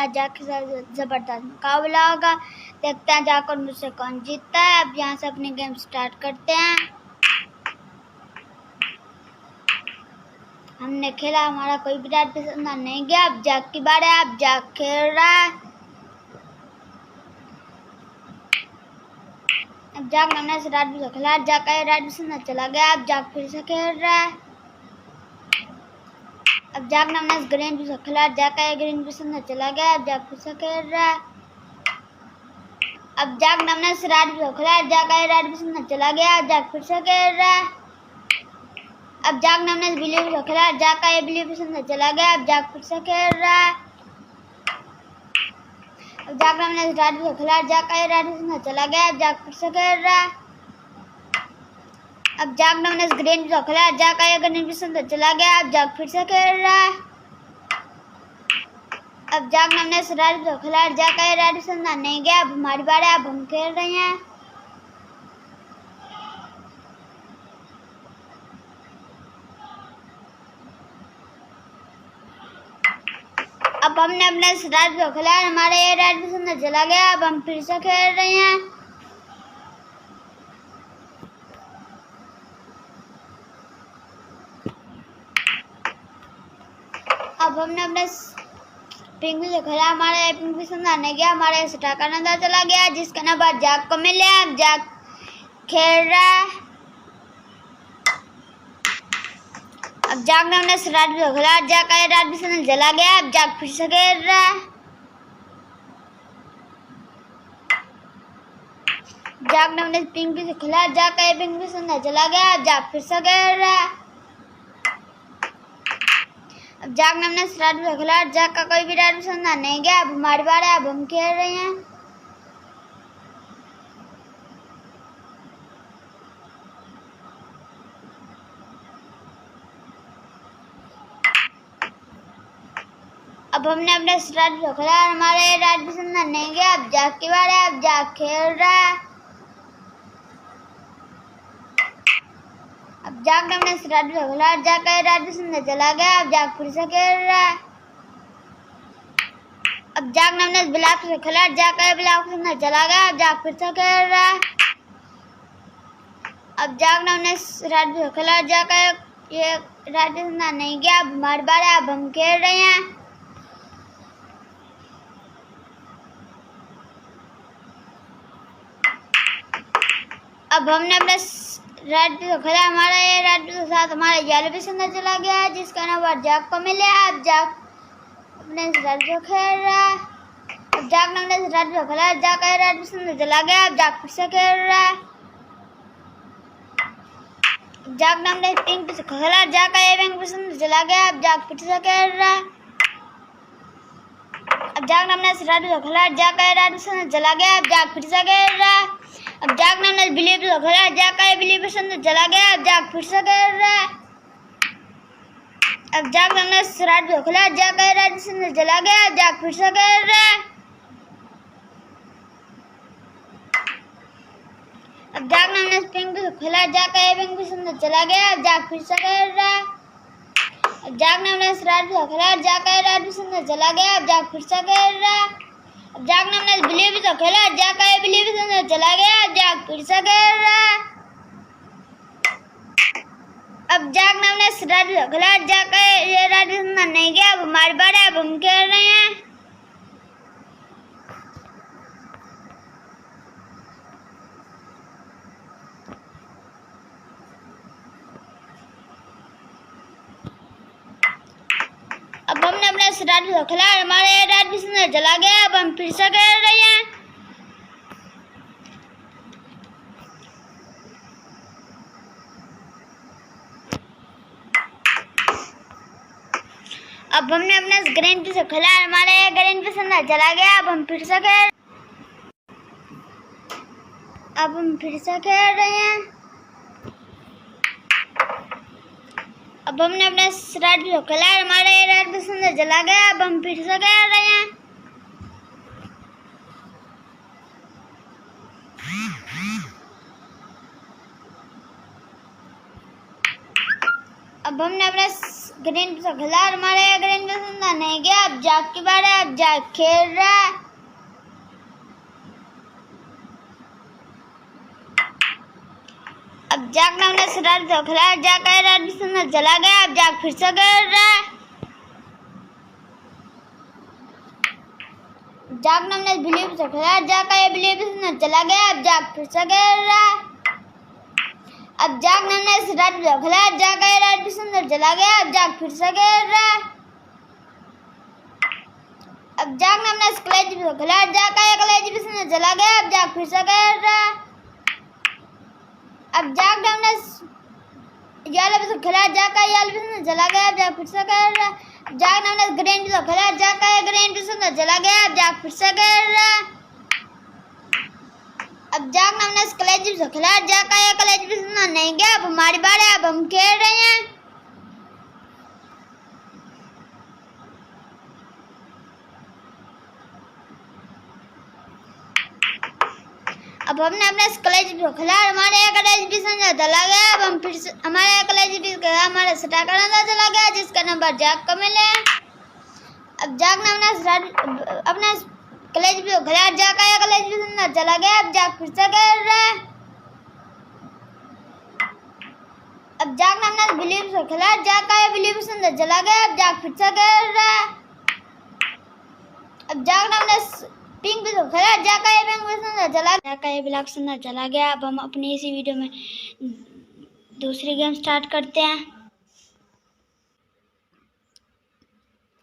जाक के साथ ज़बरदस्त मुकाबला होगा। देखते हैं जाक और मुझसे कौन जीतता है। अब यहाँ से अपनी गेम स्टार्ट करते हैं। हमने खेला, हमारा कोई भी राइड पसंद नहीं गया। अब जाक की बारी है। अब जाक खेल रहा है। अब जाक ने से राइड भी खेला, जाक का राइड पसंद चला गया। अब जाक फिर से खेल रहा है। अब जाक ने ग्रीन भी खेला, जाक का ग्रीन पसंद चला गया। अब जाक फिर से खेल रहा है। अब जाक ने से राइड भी खेला, जाक का राइड पसंद चला गया। अब जाक फिर से खेल रहा है। अब जाक ने बिलीव खेला, जाक का बिलीव पसंद चला गया। अब जाक फिर से खेल रहा है। अब जाक ने राइड भी खेला, जाक का राइड पसंद चला गया। अब जाक फिर से खेल रहा है। अब जाक ने ग्रीन भी खेला, जाक का ग्रीन पसंद चला गया। अब जाक फिर से खेल रहा है। अब जाक ने राइड भी खेला, जाक का राइड पसंद नहीं गया। अब हमारी बारी है। अब हम खेल रहे हैं। अब हमने अपने राइड को खेला, हमारा ये राइड पसंद चला गया। अब हम फिर से खेल रहे हैं। अब हमने अपने पिंक से खेला, हमारा ये पिंक पसंद नहीं गया। हमारा ये स्टार का नंबर चला गया, जिसका नंबर जाक को मिले। अब जाक खेल रहा है। अब जाक ने राइड भी खेला, जाक का राइड पसंद चला गया। अब जाक फिर से खेल रहा है। जाक ने पिंक भी खेला, जाक का पिंक पसंद चला गया। अब जाक फिर से खेल रहा है। अब जाक ने राइड भी खेला, जाक का कोई भी राइड पसंद नहीं गया। अब हमारी बारी है। अब हम खेल रहे हैं। अब हमने अपने राइड को खेला, हमारा ये राइड पसंद नहीं गया। अब जाक की बारी है। अब जाक खेल रहा है। अब जाक ने राइड को खेला, जाक का राइड पसंद चला गया। अब जाक फिर से खेल रहा है। अब जाक ने ब्लैक से खेला, जाक का ब्लैक पसंद चला गया। अब जाक फिर से खेल रहा है। अब जाक ने राइड को खेला, जाक का ये राइड पसंद नहीं गया। अब हमारी बारी है। अब हम खेल रहे हैं। अब हमने अपने राइड को खेला, हमारा ये राइड के साथ हमारा येलो पसंद चला गया, जिसका नंबर जाक को मिले। अब जाक अपने राइड को खेल रहा है। अब जाक ने राइड को खेला, जाक का राइड पसंद चला गया। अब जाक फिर से खेल रहा है। जाक ने पिंक से खेला, जाक का पिंक पसंद चला गया। अब जाक फिर से खेल रहा है। अब जाक ने राइड को खेला, जाक का राइड पसंद चला गया। अब जाक फिर से खेल रहा है। अब जाक ने बिलीव को खेला, जाक का बिलीव पसंद चला गया। अब जाक फिर से खेल रहा है। अब जाक ने राइड को खेला, जाक का राइड पसंद चला गया। अब जाक फिर से खेल रहा है। अब जाक ने पिंक को खेला, जाक का पिंक पसंद चला गया। अब जाक फिर से खेल रहा है। अब जाक ने राइड को खेला, जाक का राइड पसंद चला गया। अब जाक फिर से खेल रहा है। अब जाक ने बिलीव तो खेला, जाक का बिलीव पसंद चला गया। अब जाक फिर से खेल रहा है। अब जाक ने राइड को खेला, जाक का ये राइड पसंद नहीं गया। अब हमारी बारी है। अब हम खेल रहे हैं। अब हमने अपने राइड को खेला, हमारा ये राइड पसंद चला गया। अब हम फिर से खेल रहे हैं। अब हमने अपने ग्रीन से खेला, हमारा ये ग्रीन पसंद चला गया। अब हम फिर से खेल रहे हैं। अब हमने अपने राइड को खेला, हमारा ये राइड पसंद चला गया। अब हम फिर से खेल रहे हैं। अब हमने अपने ग्रीन पे खिलाड़ मारे, ग्रीन पे सुंदर नहीं गया, अब जाग की बार है, अब जाग खेल रहा है। अब जाग नाम ने शरारत से खिलाड़ जाग का रात भी सुंदर चला गया, अब जाग फिर से खेल रहा है। जाग नाम ने बिलीव से खिलाड़ जाग का ये बिलीव सुंदर चला गया, अब जाग फिर से खेल रहा है। अब जाग नाम ने शरारत से खिलाड़ जाग का ये रात भी सुंदर चला गया, अब जाग फिर से खेल रहा है। अब जाग नाम ने कलेज से खिलाड़ जाग का ये कलेज भी सुंदर चला गया, अब जाग फिर से खेल रहा है। अब जाग नाम ने याल पे खिलाड़ जाग का याल भी सुंदर चला गया, अब जाग फिर से खेल रहा है। जाग नाम ने ग्रीन पे खिलाड़ जाग का ये ग्रीन भी सुंदर चला गया, अब जाग फिर से खेल रहा है। अब जाग नाम ने कलेज से खिलाड़ जाग का ये कलेज भी सुंदर नहीं गया, अब हमारी बार है, अब हम खेल रहे हैं। अब हमने अपने कलेज पे खिलाड़ हमारे कलेज भी सुंदर चला गया, अब हम फिर से हमारे कलेज भी हमारे सटा करना चला गया, जिसका नंबर जाग का मिले। अब जाग नाम ने अपने कलेज पे खिलाड़ जाग का ये कलेज भी सुंदर चला गया, अब जाग फिर से खेल रहा है। अब जाग नाम ने बिलीव से खिलाड़ जाग का ये बिलीव सुंदर चला गया, अब जाग फिर से खेल रहा है। अब जाग नाम ने पिंक भी खिलाड़ जाग का ये पिंक भी सुंदर चला गया, जाग का ये ब्लैक सुंदर चला गया। अब हम अपनी इसी वीडियो में दूसरी गेम स्टार्ट करते हैं।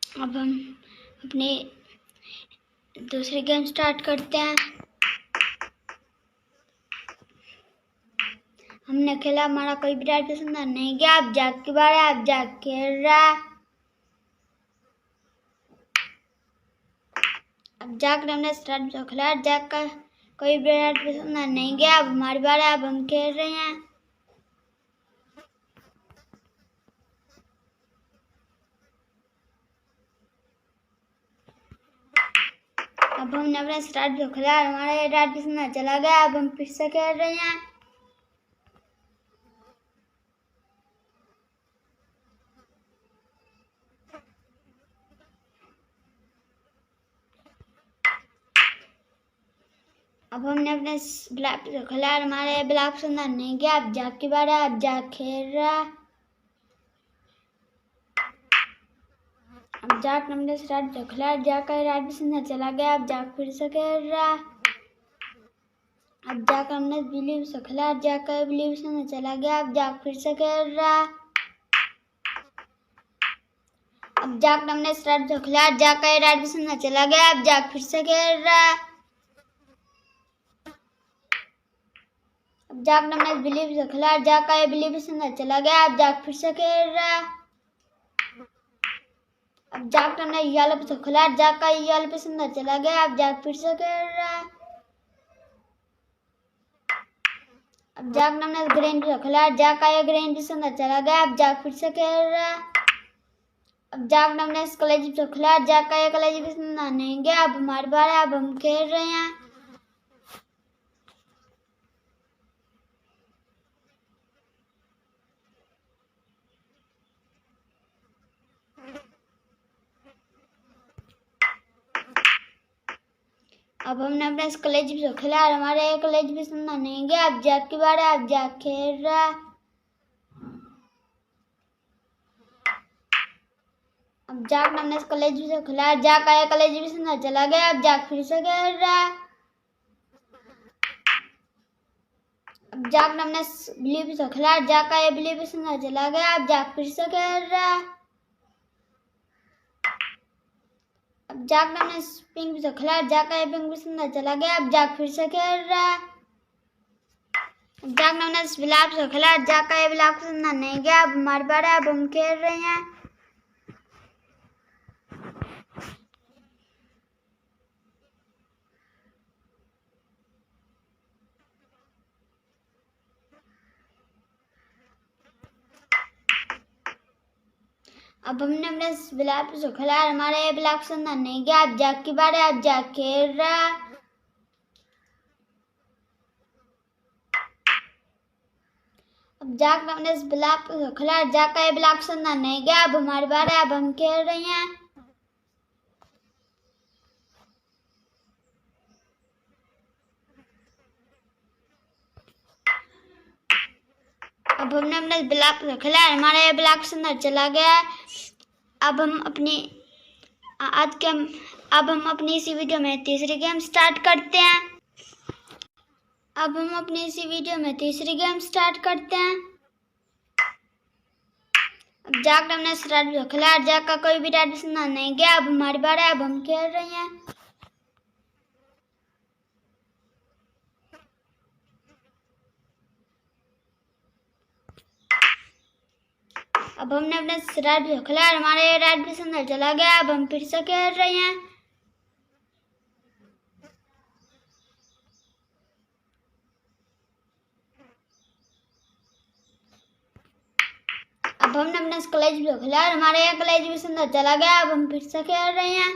अब हम अपनी दूसरी गेम स्टार्ट करते हैं। हमने खेला, हमारा कोई भी राइट पसंद नहीं गया, अब जाग की बार है, अब जाग खेल रहा है। अब जाग हमने स्टार्ट जो खिलाड़ जाग का कोई भी राइट पसंद नहीं गया, अब हमारी बार है, अब हम खेल रहे हैं। अब हमने अपना स्टार्ट जो खिला, हमारा ये रात भी सुंदर चला गया, अब हम फिर से खेल रहे हैं। अब हमने अपने ब्लैक जो खिला, हमारे ब्लैक सुंदर नहीं गया, अब जाग की बार है, अब जाग खेल रहा है। अब जाग हमने स्टार्ट जो खिला, जाग का रात भी सुंदर चला गया, अब जाग फिर से खेल रहा है। अब जाग हमने बिलीव से खिला, जाग का बिलीव सुंदर चला गया, अब जाग फिर से खेल रहा है। अब जाग हमने स्टार्ट जो खिला, जाग का रात भी सुंदर चला गया, अब जाग फिर से खेल रहा है। अब जाग हमने बिलीव से खिला, जाग का बिलीव सुंदर चला गया, अब जाग फिर से खेल रहा है। अब जाग हमने येलो पे खिला, जाग का येलो पे सुंदर चला गया, अब जाग फिर से खेल रहा है। अब जाग हमने ग्रीन पे खिला, जाग का ये ग्रीन पे सुंदर चला गया, अब जाग फिर से खेल रहा है। अब जाग हमने इस कलेजी पे खिला, जाग का ये कलेजी पे सुंदर नहीं गया, अब हमारी बार है, अब हम खेल रहे हैं। अब हमने अपने इस कलेज भी खेला, हमारे एक कलेज भी सुनना नहीं गया, अब जाग की बार है, अब जाग खेल रहा है। अब जाग हमने इस कलेज भी खेला, जाग का एक कलेज भी सुनना चला गया, अब जाग फिर से खेल रहा है। अब जाग हमने बिलीव भी खेला, जाग का ये बिलीव भी सुनना चला गया, अब जाग फिर से खेल रहा है। अब जाग हमने पिंक भी खिला, जाग का ये पिंक भी सुंदर चला गया, अब जाग फिर से खेल रहा है। अब जाग हमने गुलाब से खिला, जाग का ये गुलाब सुंदर नहीं गया, अब हमारी बार है, अब हम खेल रहे हैं। अब हमने अपने ब्लैक से खेला, हमारे ब्लैक सुंदर नहीं गया, अब जाग की बार है, अब जाग खेल रहा है। अब जाग हमने इस ब्लॉक खिलाड़ी जाग का ये ब्लॉक सुनना नहीं गया। अब हमारी बारी है, अब हम खेल रही हैं। अब हमने अपने ब्लॉक खेला, हमारा ये ब्लॉक से अंदर चला गया। अब हम अपनी इसी वीडियो में तीसरी गेम स्टार्ट करते हैं। अब जाग हमने स्टार्ट खेला, जाग का कोई भी राइड सुनना नहीं गया। अब हमारी बारी है, अब हम खेल रही हैं। अब हमने अपने राइड भी खेला, हमारे राइड भी अंदर चला गया। अब हम फिर से खेल रहे हैं। अब हमने अपने कॉलेज भी खेला, हमारे यहाँ कॉलेज भी अंदर चला गया। अब हम फिर से खेल रहे हैं।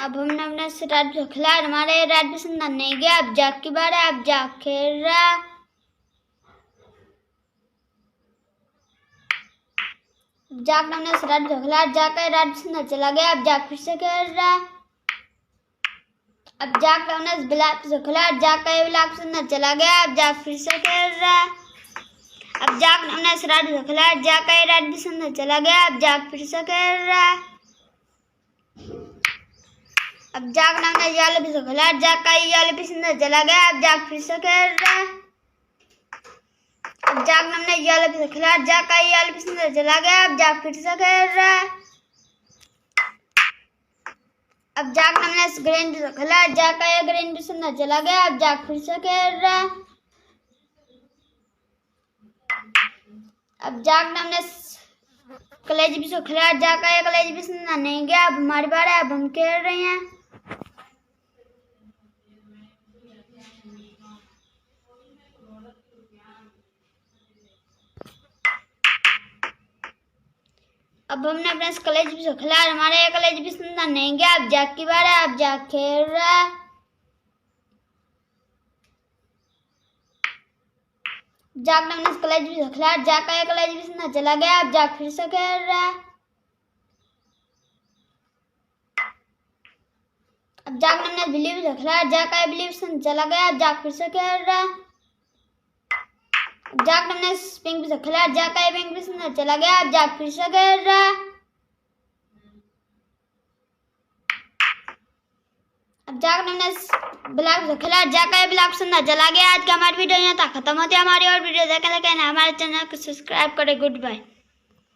अब हमने अपने राइड भी खेला, हमारे राइड भी अंदर नहीं गया। अब जाग की बार है, अब जाग खेल रहा। जाग ने अपने राइड भी खेला, जाग का राइड भी अंदर चला गया। अब जाग फिर से खेल रहा। अब जाग ने अपने ब्लॉक से खेला, जाग का ब्लॉक से अंदर चला गया। अब जाग फिर से खेल रहा। अब जाग ने अपने राइड भी खेला, जाग का राइड भी अंदर चला गया। अब जाग फिर से खेल रहा। अब जाग ने अपने जाल भी खेला, जाग का जाल भी अंदर चला गया। अब जाग फिर से खेल रहा। अब जाग ने अपने जाल भी खेला, जाग का जाल भी अंदर चला गया। अब जाग फिर से खेल रहा। अब जाग ने अपने ग्रीन भी खेला, जाग का ग्रीन भी अंदर चला गया। अब जाग फिर से खेल रहा। अब जाग ने अपने कॉलेज भी खेला, जाग का कॉलेज भी अंदर नहीं गया। अब हमारी बार है, अब हम खेल रहे हैं। अब हमने अपने कॉलेज भी खेला, हमारे कॉलेज भी अंदर नहीं गया। अब जाग की बार है, अब जाग खेल रहा है। जाग ने अपने कॉलेज भी खेला, जाग का कॉलेज भी अंदर चला गया। अब जाग फिर से खेल रहा है। अब जाग ने अपने बिल्ली भी खेला, जाग का बिल्ली भी अंदर चला गया। अब जाग फिर से खेल रहा है। जाग ने अपने पिंक भी खेला, जाग का पिंक भी अंदर चला गया। अब जाग फिर से खेल रहा। अब जाग ने अपने ब्लॉक से खेला, जाग का ब्लॉक से अंदर चला गया। आज का हमारी वीडियो यहाँ तक खत्म होती है। हमारी और वीडियो देखने के लिए हमारे चैनल को सब्सक्राइब करें। Good bye.